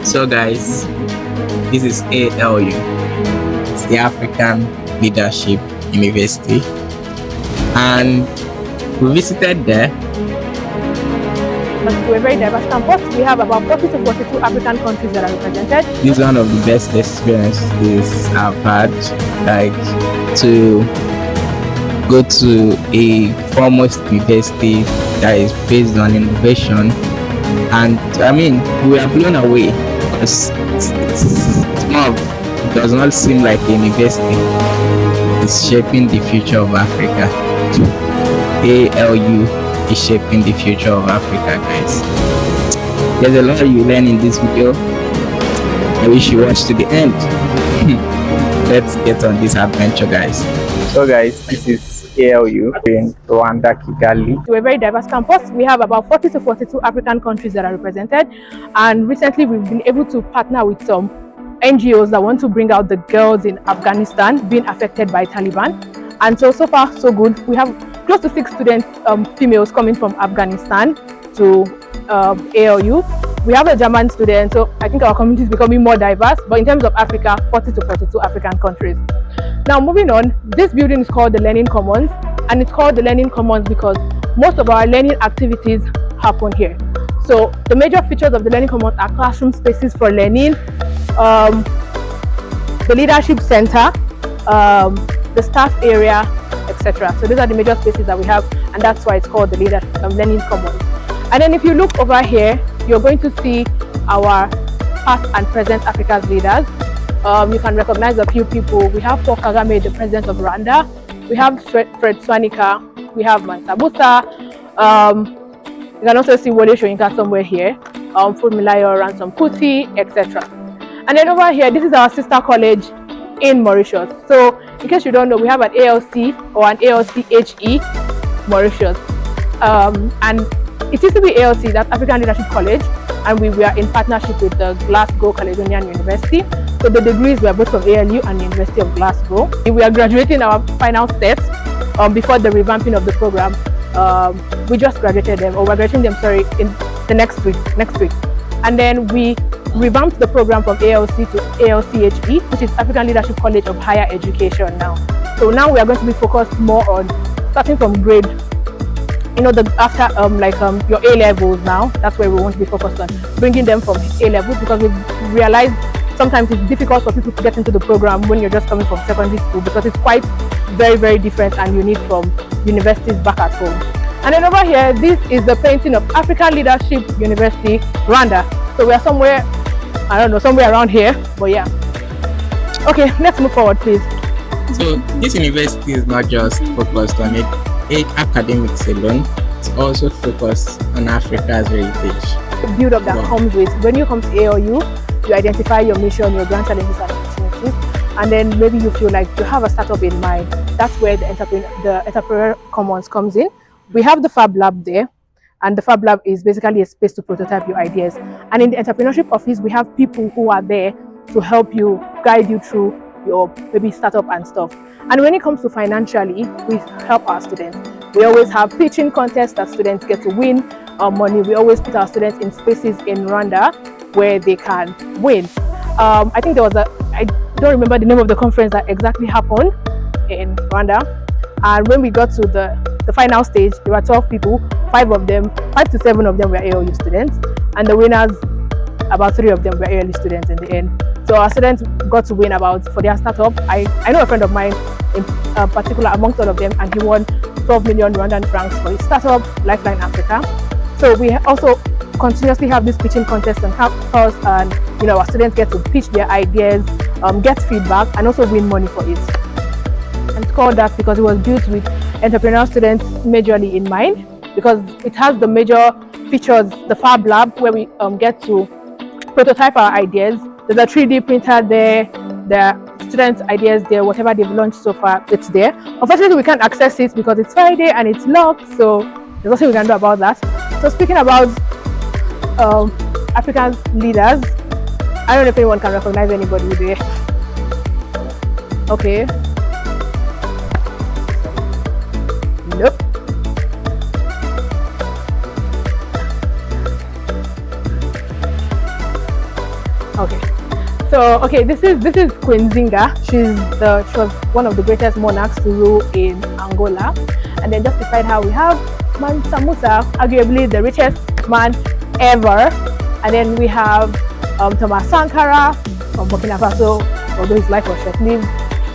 So guys, this is ALU. It's the African Leadership University, and we visited there. But we're very diverse campus. We have about 40 to 42 African countries that are represented. This is one of the best experiences I've had, like to go to a foremost university that is based on innovation. And I mean, we are blown away because it's more of, it does not seem like a university. It's shaping the future of Africa. ALU is shaping the future of Africa, guys. There's a lot you learn in this video. I wish you watch to the end. Let's get on this adventure, guys. So guys, this is ALU in Rwanda, Kigali. We're a very diverse campus. We have about 40 to 42 African countries that are represented. And recently we've been able to partner with some NGOs that want to bring out the girls in Afghanistan being affected by Taliban. And so far, so good. We have close to 6 students, females coming from Afghanistan to ALU. We have a German student, so I think our community is becoming more diverse. But in terms of Africa, 40 to 42 African countries. Now moving on, this building is called the Learning Commons, and it's called the Learning Commons because most of our learning activities happen here. So the major features of the Learning Commons are classroom spaces for learning, the leadership center, the staff area, etc. So these are the major spaces that we have, and that's why it's called the Learning Commons. And then if you look over here, you're going to see our past and present Africa's leaders. You can recognize a few people. We have Paul Kagame, the president of Rwanda. We have Fred Swanika. We have Mansabusa. You can also see Wole Soyinka somewhere here. Funmilayo Ransom Kuti, etc. And then over here, this is our sister college in Mauritius. So in case you don't know, we have an ALC or an ALCHE Mauritius. And it used to be ALC, that's African Leadership College, and we were in partnership with the Glasgow Caledonian University. So the degrees were both from ALU and the University of Glasgow. We are graduating our final set before the revamping of the program. We just graduated them, or we're graduating them, sorry, in the next week. And then we revamped the program from ALC to ALCHE, which is African Leadership College of Higher Education now. So now we are going to be focused more on starting from grade, you know, after your A levels now. That's where we want to be focused on bringing them from A levels, because we've realized sometimes it's difficult for people to get into the program when you're just coming from secondary school, because it's quite very, very different and unique from universities back at home. And then over here, this is the painting of African Leadership University, Rwanda. So we are somewhere, I don't know, somewhere around here, but yeah. Okay, let's move forward, please. So this university is not just focused on academics alone, it's also focused on Africa's heritage. The build-up that comes with, when you come to ALU, you identify your mission, your grand challenges and opportunities, and then maybe you feel like you have a startup in mind. That's where the Entrepreneur Commons comes in. We have the Fab Lab there, and the Fab Lab is basically a space to prototype your ideas. And in the entrepreneurship office, we have people who are there to help you, guide you through your maybe startup and stuff. And when it comes to financially, we help our students. We always have pitching contests that students get to win money. We always put our students in spaces in Rwanda where they can win. I think there was I don't remember the name of the conference that exactly happened in Rwanda. And when we got to the final stage, there were 12 people, 5 to 7 of them were ALU students, and the winners, about 3 of them were ALU students in the end. So our students got to win for their startup. I know a friend of mine in particular amongst all of them, and he won 12 million Rwandan francs for his startup, Lifeline Africa. So we also continuously have this pitching contest and help us, and our students get to pitch their ideas, get feedback, and also win money for it. And it's called that because it was built with entrepreneurial students majorly in mind, because it has the major features, the Fab Lab, where we get to prototype our ideas. There's a 3D printer there, the students' ideas there, whatever they've launched so far, it's there. Unfortunately, we can't access it because it's Friday and it's locked, so there's nothing we can do about that. So speaking about African leaders, I don't know if anyone can recognize anybody there. Okay. Nope. Okay. So okay, this is Queen Zinga. She was one of the greatest monarchs to rule in Angola. And then just beside her we have Mansa Musa, arguably the richest man ever. And then we have Thomas Sankara from Burkina Faso, although his life was short-lived.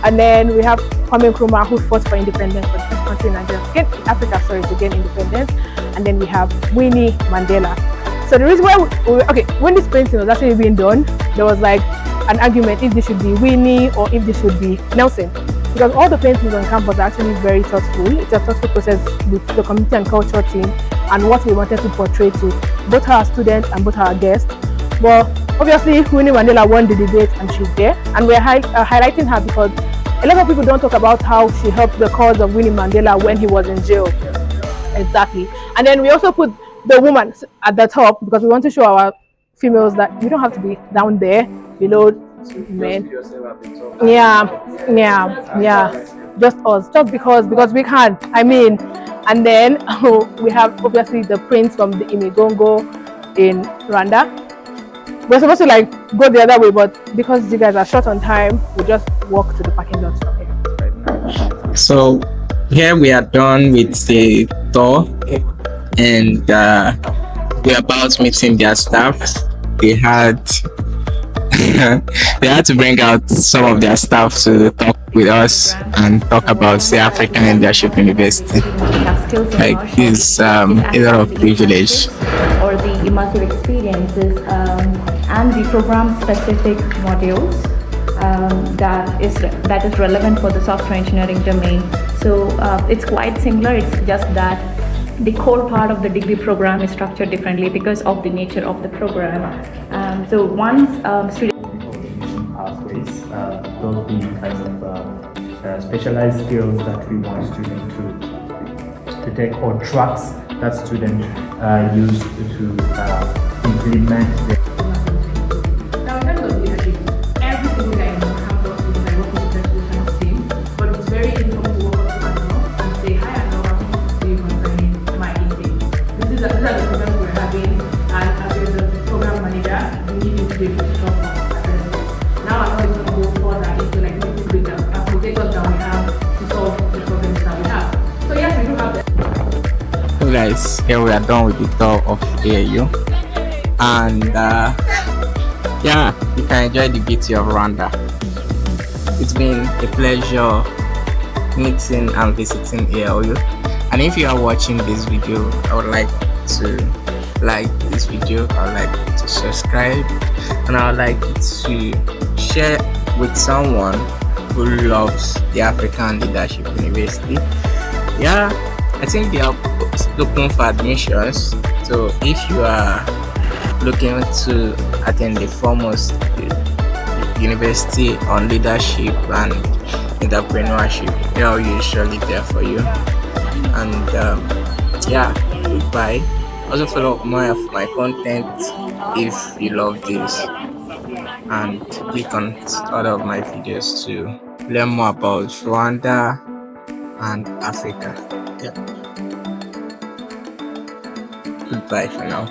And then we have Kwame Nkrumah, who fought for independence for this country, Nigeria, Africa, sorry, to gain independence. And then we have Winnie Mandela. So the reason why, when this painting was actually being done, there was like an argument if this should be Winnie or if this should be Nelson. Because all the paintings on campus are actually very thoughtful. It's a thoughtful process with the community and culture team and what we wanted to portray to both our students and both our guests. But obviously, Winnie Mandela won the debate and she's there. And we're highlighting her because a lot of people don't talk about how she helped the cause of Winnie Mandela when he was in jail. Exactly. And then we also put the woman at the top because we want to show our females that you don't have to be down there below men. Yeah. Just us, just because we can't. I mean, and then we have obviously the prince from the Imigongo in Rwanda. We're supposed to like go the other way, but because you guys are short on time, we just walk to the parking lot from here. So here we are done with the tour, and we're about meeting their staff. They had they had to bring out some of their staff to talk with us and talk about the African Leadership University. Like this, a lot of privilege. Or the immersive experiences and the program-specific modules that is relevant for the software engineering domain. So it's quite similar. It's just that the core part of the degree program is structured differently because of the nature of the program. So once students pathways, those being kind of specialized skills that we want students to take, or tracks that students use to implement their. Now, in terms of leadership, every single guy on campus is like working with the kind of team, but it's very important to walk up to Anna and say, "Hi, Anna, I'm to you concerning my intake." These are the programs we're having, and as the program manager, we need you to be able to talk about address. Now, I know it's going to go further into like making bigger. As we take us down, we have to solve the problems that we have. So yes, we do have that. So guys, here we are done with the tour of ALU, and yeah, you can enjoy the beauty of Rwanda. It's been a pleasure meeting and visiting ALU, and if you are watching this video, I would like to like this video, I would like to subscribe, and I would like to share with someone who loves the African Leadership University. Yeah, I think they are looking for admissions, so if you are looking to attend the foremost university on leadership and entrepreneurship, ALU is surely there for you. And yeah, goodbye. Also follow more of my content if you love this, and click on other of my videos to learn more about Rwanda and Africa. Yeah. Goodbye for now.